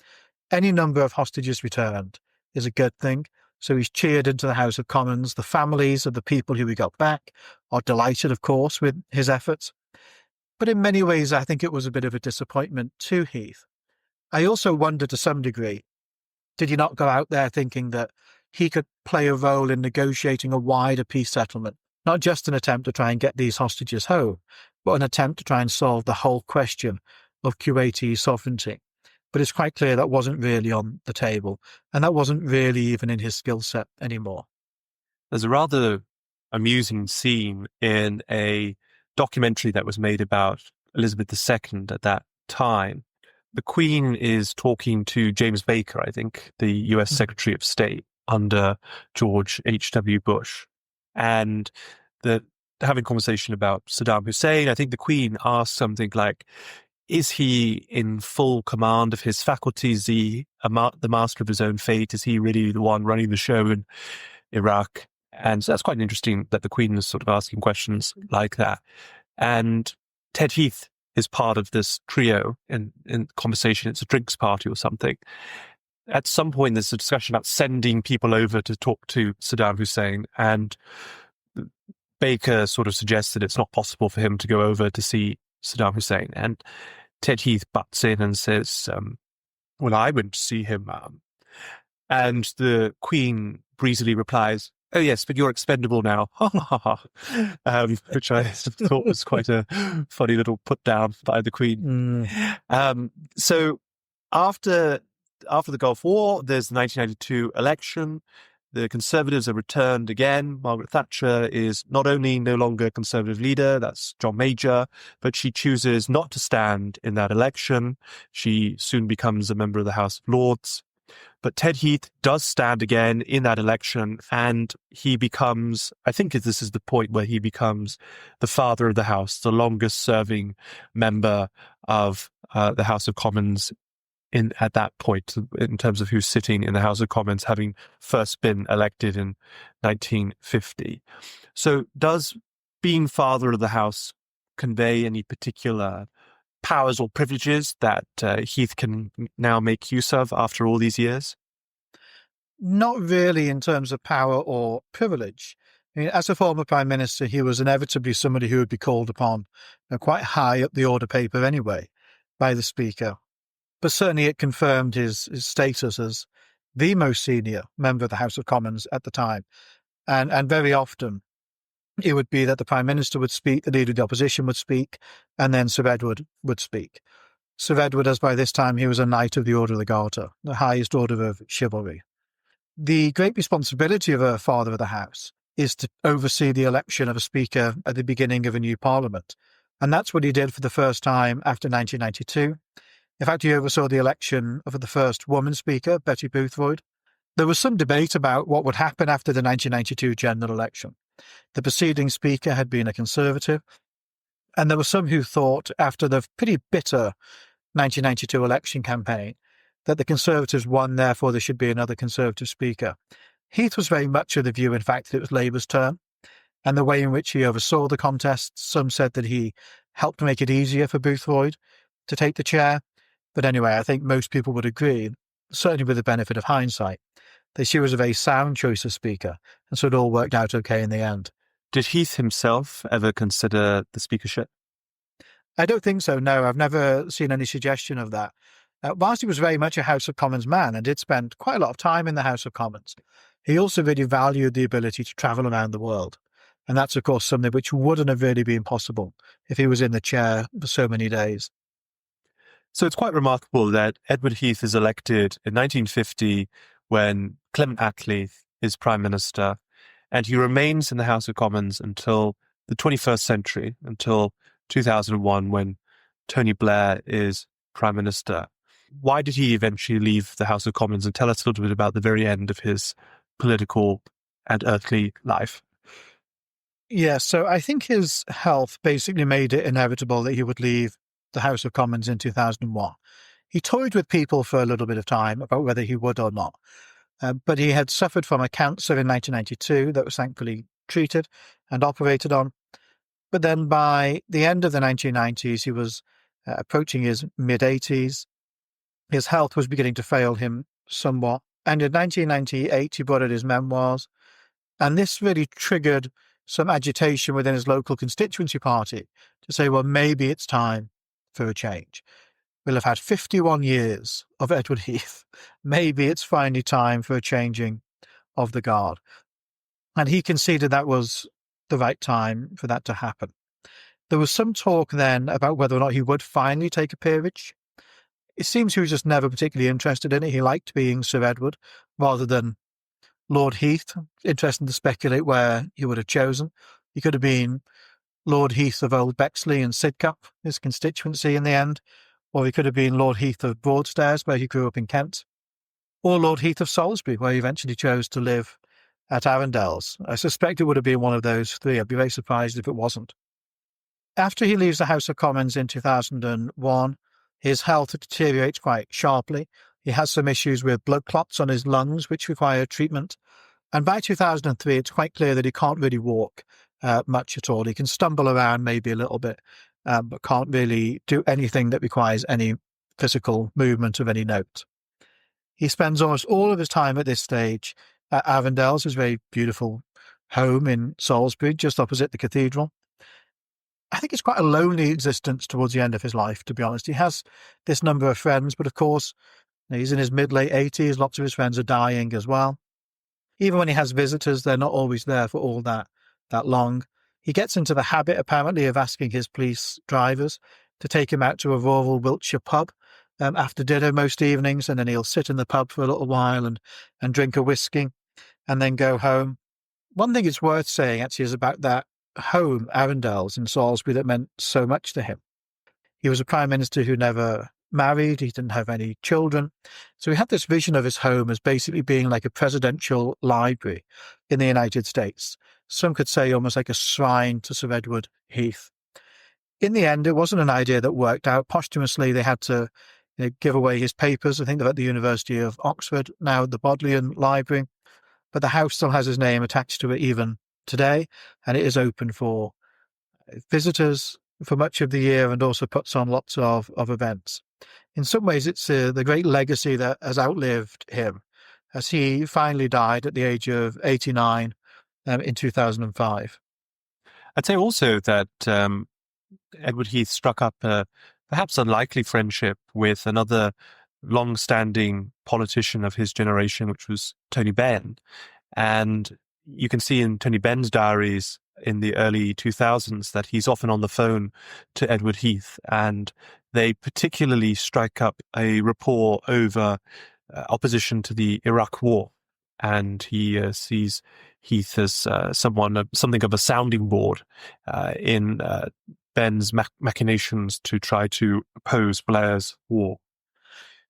any number of hostages returned is a good thing. So he's cheered into the House of Commons. The families of the people who he got back are delighted, of course, with his efforts. But in many ways, I think it was a bit of a disappointment to Heath. I also wonder to some degree, did he not go out there thinking that he could play a role in negotiating a wider peace settlement, not just an attempt to try and get these hostages home, but an attempt to try and solve the whole question of Kuwaiti sovereignty? But it's quite clear that wasn't really on the table, and that wasn't really even in his skill set anymore. There's a rather amusing scene in a documentary that was made about Elizabeth II at that time. The Queen is talking to James Baker, I think, the US Secretary of State under George H.W. Bush. And they're having a conversation about Saddam Hussein. I think the Queen asked something like, is he in full command of his faculties? Is he the master of his own fate? Is he really the one running the show in Iraq? And so that's quite interesting that the Queen is sort of asking questions like that. And Ted Heath is part of this trio in conversation. It's a drinks party or something. At some point, there's a discussion about sending people over to talk to Saddam Hussein. And Baker sort of suggests that it's not possible for him to go over to see Saddam Hussein. And Ted Heath butts in and says, well, I went to see him. And the Queen breezily replies, oh, yes, but you're expendable now. Which I thought was quite a funny little put down by the Queen. So after the Gulf War, there's the 1992 election. The Conservatives are returned again. Margaret Thatcher is not only no longer a Conservative leader, that's John Major, but she chooses not to stand in that election. She soon becomes a member of the House of Lords. But Ted Heath does stand again in that election, and he becomes, I think this is the point where he becomes the father of the House, the longest serving member of the House of Commons at that point, in terms of who's sitting in the House of Commons, having first been elected in 1950. So does being father of the House convey any particular powers or privileges that Heath can now make use of after all these years? Not really in terms of power or privilege. I mean, as a former Prime Minister, he was inevitably somebody who would be called upon quite high up the order paper anyway by the Speaker. But certainly it confirmed his status as the most senior member of the House of Commons at the time. And very often it would be that the Prime Minister would speak, the Leader of the Opposition would speak, and then Sir Edward would speak. Sir Edward, as by this time he was a Knight of the Order of the Garter, the highest order of chivalry. The great responsibility of a Father of the House is to oversee the election of a Speaker at the beginning of a new Parliament. And that's what he did for the first time after 1992. In fact, he oversaw the election of the first woman Speaker, Betty Boothroyd. There was some debate about what would happen after the 1992 general election. The preceding Speaker had been a Conservative, and there were some who thought, after the pretty bitter 1992 election campaign, that the Conservatives won, therefore there should be another Conservative Speaker. Heath was very much of the view, in fact, that it was Labour's turn, and the way in which he oversaw the contest, some said that he helped make it easier for Boothroyd to take the chair. But anyway, I think most people would agree, certainly with the benefit of hindsight, that she was a very sound choice of Speaker, and so it all worked out okay in the end. Did Heath himself ever consider the speakership? I don't think so, no. I've never seen any suggestion of that. Whilst he was very much a House of Commons man and did spend quite a lot of time in the House of Commons, he also really valued the ability to travel around the world. And that's, of course, something which wouldn't have really been possible if he was in the chair for so many days. So it's quite remarkable that Edward Heath is elected in 1950 when Clement Attlee is Prime Minister, and he remains in the House of Commons until the 21st century, until 2001, when Tony Blair is Prime Minister. Why did he eventually leave the House of Commons? And tell us a little bit about the very end of his political and earthly life. Yeah, so I think his health basically made it inevitable that he would leave the House of Commons in 2001. He toyed with people for a little bit of time about whether he would or not. But he had suffered from a cancer in 1992 that was thankfully treated and operated on. But then by the end of the 1990s, he was approaching his mid-80s. His health was beginning to fail him somewhat. And in 1998, he brought out his memoirs. And this really triggered some agitation within his local constituency party to say, well, maybe it's time for a change. We'll have had 51 years of Edward Heath. Maybe it's finally time for a changing of the guard. And he conceded that was the right time for that to happen. There was some talk then about whether or not he would finally take a peerage. It seems he was just never particularly interested in it. He liked being Sir Edward rather than Lord Heath. Interesting to speculate where he would have chosen. He could have been Lord Heath of Old Bexley and Sidcup, his constituency in the end, or he could have been Lord Heath of Broadstairs, where he grew up in Kent, or Lord Heath of Salisbury, where he eventually chose to live at Arundel's. I suspect it would have been one of those three. I'd be very surprised if it wasn't. After he leaves the House of Commons in 2001, his health deteriorates quite sharply. He has some issues with blood clots on his lungs, which require treatment. And by 2003, it's quite clear that he can't really walk much at all. He can stumble around maybe a little bit, but can't really do anything that requires any physical movement of any note. He spends almost all of his time at this stage at Arundel's, his very beautiful home in Salisbury, just opposite the cathedral. I think it's quite a lonely existence towards the end of his life, to be honest. He has this number of friends, but of course, he's in his mid-late 80s. Lots of his friends are dying as well. Even when he has visitors, they're not always there for all that long. He gets into the habit, apparently, of asking his police drivers to take him out to a rural Wiltshire pub after dinner most evenings, and then he'll sit in the pub for a little while and drink a whiskey and then go home. One thing it's worth saying, actually, is about that home, Arundel's in Salisbury, that meant so much to him. He was a prime minister who never married. He didn't have any children. So he had this vision of his home as basically being like a presidential library in the United States. Some could say almost like a shrine to Sir Edward Heath. In the end, it wasn't an idea that worked out. Posthumously, they had to give away his papers. I think they're at the University of Oxford, now at the Bodleian Library. But the house still has his name attached to it even today, and it is open for visitors for much of the year and also puts on lots of events. In some ways, it's the great legacy that has outlived him, as he finally died at the age of 89 in 2005. I'd say also that Edward Heath struck up a perhaps unlikely friendship with another long-standing politician of his generation, which was Tony Benn. And you can see in Tony Benn's diaries in the early 2000s that he's often on the phone to Edward Heath, and they particularly strike up a rapport over opposition to the Iraq War. And he sees Heath as something of a sounding board in Benn's machinations to try to oppose Blair's war.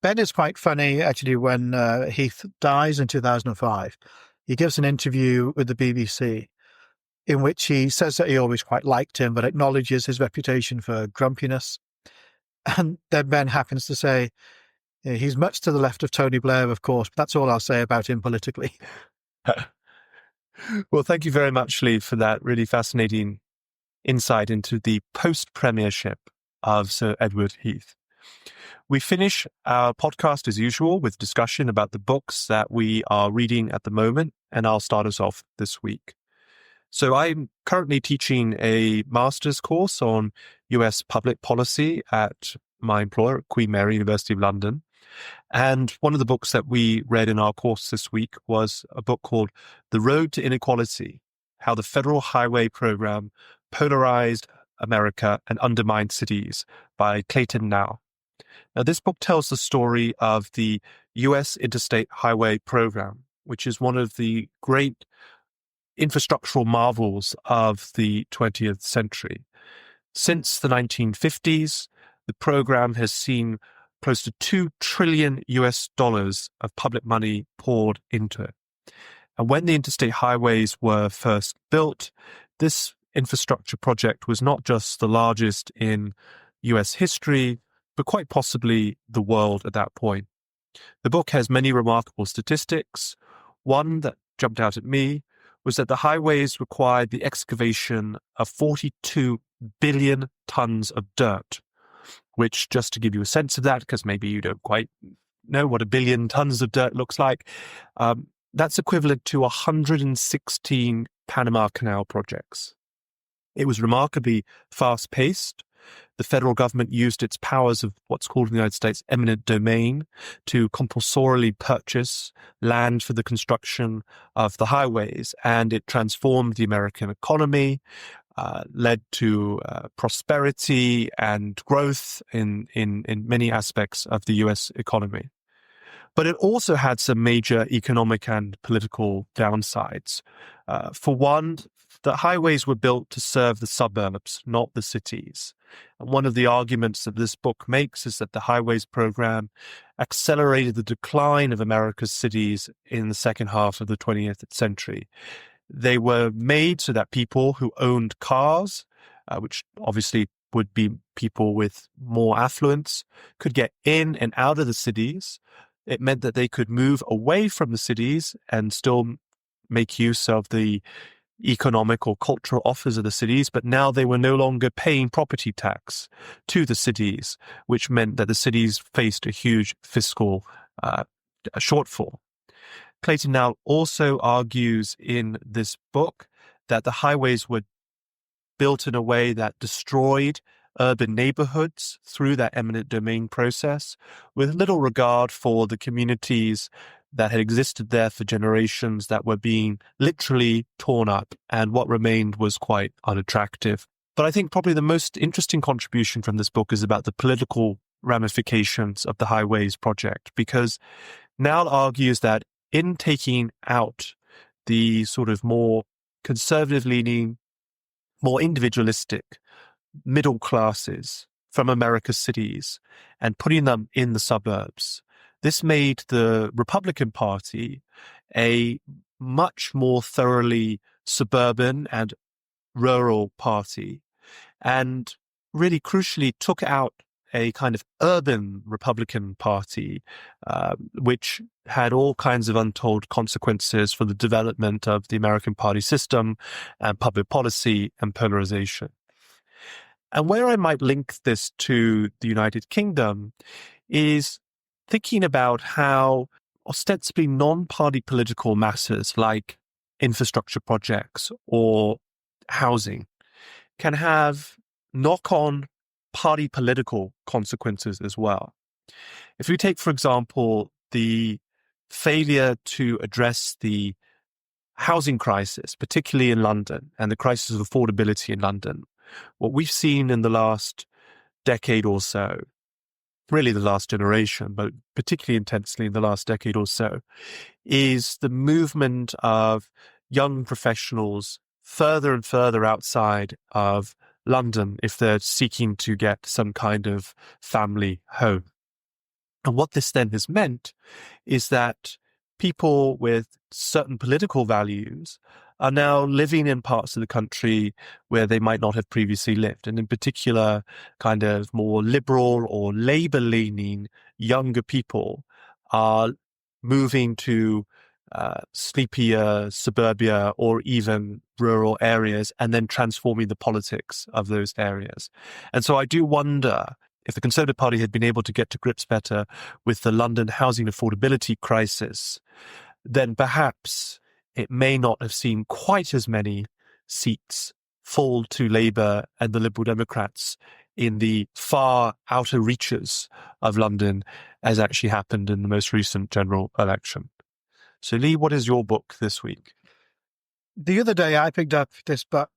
Ben is quite funny, actually, when Heath dies in 2005. He gives an interview with the BBC in which he says that he always quite liked him, but acknowledges his reputation for grumpiness. And then Ben happens to say, he's much to the left of Tony Blair, of course, but that's all I'll say about him politically. Well, thank you very much, Lee, for that really fascinating insight into the post-premiership of Sir Edward Heath. We finish our podcast as usual with discussion about the books that we are reading at the moment, and I'll start us off this week. So I'm currently teaching a master's course on US public policy at my employer, Queen Mary, University of London. And one of the books that we read in our course this week was a book called The Road to Inequality: How the Federal Highway Program Polarized America and Undermined Cities by Clayton Now. Now, this book tells the story of the U.S. Interstate Highway Program, which is one of the great infrastructural marvels of the 20th century. Since the 1950s, the program has seen close to $2 trillion of public money poured into it. And when the interstate highways were first built, this infrastructure project was not just the largest in U.S. history, but quite possibly the world at that point. The book has many remarkable statistics. One that jumped out at me was that the highways required the excavation of 42 billion tons of dirt, which, just to give you a sense of that, because maybe you don't quite know what a billion tons of dirt looks like, that's equivalent to 116 Panama Canal projects. It was remarkably fast-paced. The federal government used its powers of what's called in the United States eminent domain to compulsorily purchase land for the construction of the highways, and it transformed the American economy, led to prosperity and growth in many aspects of the U.S. economy. But it also had some major economic and political downsides. For one, the highways were built to serve the suburbs, not the cities. And one of the arguments that this book makes is that the highways program accelerated the decline of America's cities in the second half of the 20th century. They were made so that people who owned cars, which obviously would be people with more affluence, could get in and out of the cities. It meant that they could move away from the cities and still make use of the economic or cultural offers of the cities, but now they were no longer paying property tax to the cities, which meant that the cities faced a huge fiscal shortfall. Clayton now also argues in this book that the highways were built in a way that destroyed urban neighborhoods through that eminent domain process, with little regard for the communities that had existed there for generations that were being literally torn up, and what remained was quite unattractive. But I think probably the most interesting contribution from this book is about the political ramifications of the highways project, because Nowell argues that in taking out the sort of more conservative-leaning, more individualistic middle classes from America's cities and putting them in the suburbs, this made the Republican Party a much more thoroughly suburban and rural party, and really crucially took out a kind of urban Republican Party, which had all kinds of untold consequences for the development of the American party system and public policy and polarization. And where I might link this to the United Kingdom is thinking about how ostensibly non-party political matters like infrastructure projects or housing can have knock-on party political consequences as well. If we take, for example, the failure to address the housing crisis, particularly in London, and the crisis of affordability in London, what we've seen in the last decade or so, really the last generation, but particularly intensely in the last decade or so, is the movement of young professionals further and further outside of London if they're seeking to get some kind of family home. And what this then has meant is that people with certain political values are now living in parts of the country where they might not have previously lived. And in particular, kind of more liberal or Labour-leaning younger people are moving to sleepier suburbia or even rural areas and then transforming the politics of those areas. And so I do wonder if the Conservative Party had been able to get to grips better with the London housing affordability crisis, then perhaps it may not have seen quite as many seats fall to Labour and the Liberal Democrats in the far outer reaches of London as actually happened in the most recent general election. So, Lee, what is your book this week? The other day I picked up this book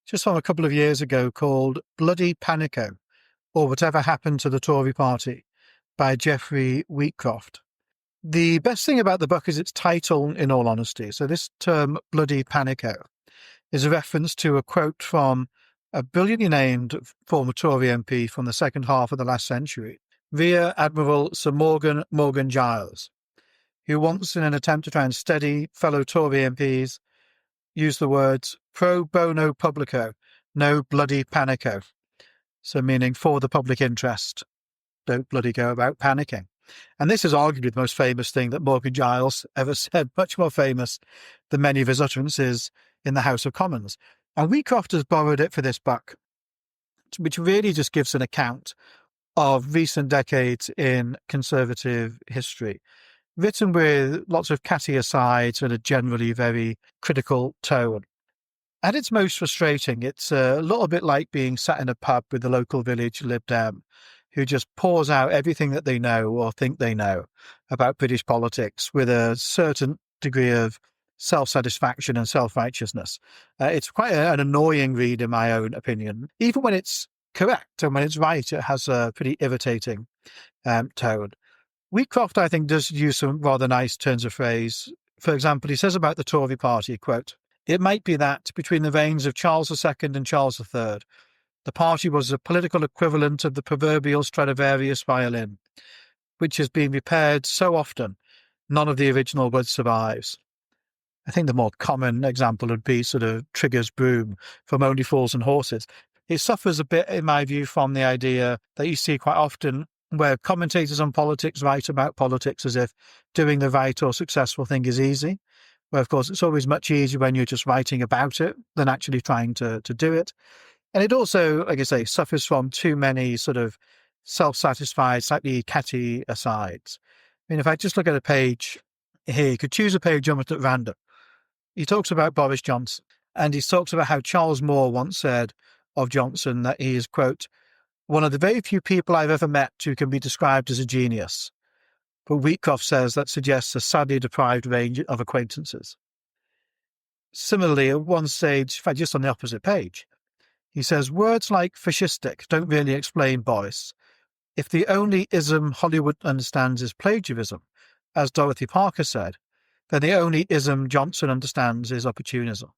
just from a couple of years ago called Bloody Panico, or Whatever Happened to the Tory Party, by Geoffrey Wheatcroft. The best thing about the book is its title, in all honesty. So this term, Bloody Panico, is a reference to a quote from a brilliantly named former Tory MP from the second half of the last century, Rear Admiral Sir Morgan Giles, who once, in an attempt to try and steady fellow Tory MPs, used the words pro bono publico, no bloody panico. So meaning for the public interest, don't bloody go about panicking. And this is arguably the most famous thing that Morgan Giles ever said, much more famous than many of his utterances in the House of Commons. And Wheatcroft has borrowed it for this book, which really just gives an account of recent decades in Conservative history, written with lots of catty asides and a generally very critical tone. At its most frustrating, it's a little bit like being sat in a pub with the local village Lib Dem, who just pours out everything that they know or think they know about British politics with a certain degree of self-satisfaction and self-righteousness. It's quite an annoying read, in my own opinion. Even when it's correct and when it's right, it has a pretty irritating tone. Wheatcroft, I think, does use some rather nice turns of phrase. For example, he says about the Tory party, quote, "It might be that between the reigns of Charles II and Charles III, the party was the political equivalent of the proverbial Stradivarius violin, which has been repaired so often, none of the original wood survives." I think the more common example would be sort of Trigger's broom from Only Fools and Horses. It suffers a bit, in my view, from the idea that you see quite often where commentators on politics write about politics as if doing the right or successful thing is easy, where, of course, it's always much easier when you're just writing about it than actually trying to do it. And it also, like I say, suffers from too many sort of self-satisfied, slightly catty asides. I mean, if I just look at a page here, you could choose a page almost at random. He talks about Boris Johnson, and he talks about how Charles Moore once said of Johnson that he is, quote, "one of the very few people I've ever met who can be described as a genius." But Wheatcroft says that suggests a sadly deprived range of acquaintances. Similarly, at one stage, in fact, just on the opposite page, he says, "words like fascistic don't really explain Boris. If the only ism Hollywood understands is plagiarism, as Dorothy Parker said, then the only ism Johnson understands is opportunism."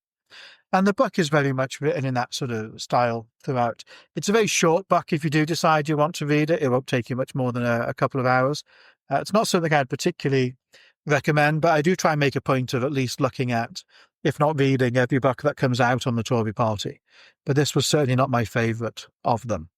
And the book is very much written in that sort of style throughout. It's a very short book. If you do decide you want to read it, it won't take you much more than a couple of hours. It's not something I'd particularly recommend, but I do try and make a point of at least looking at, if not reading, every book that comes out on the Tory party. But this was certainly not my favourite of them.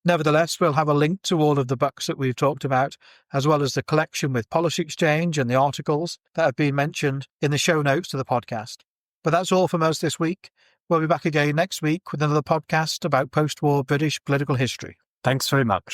Nevertheless, we'll have a link to all of the books that we've talked about, as well as the collection with Policy Exchange and the articles that have been mentioned in the show notes to the podcast. But that's all from us this week. We'll be back again next week with another podcast about post-war British political history. Thanks very much.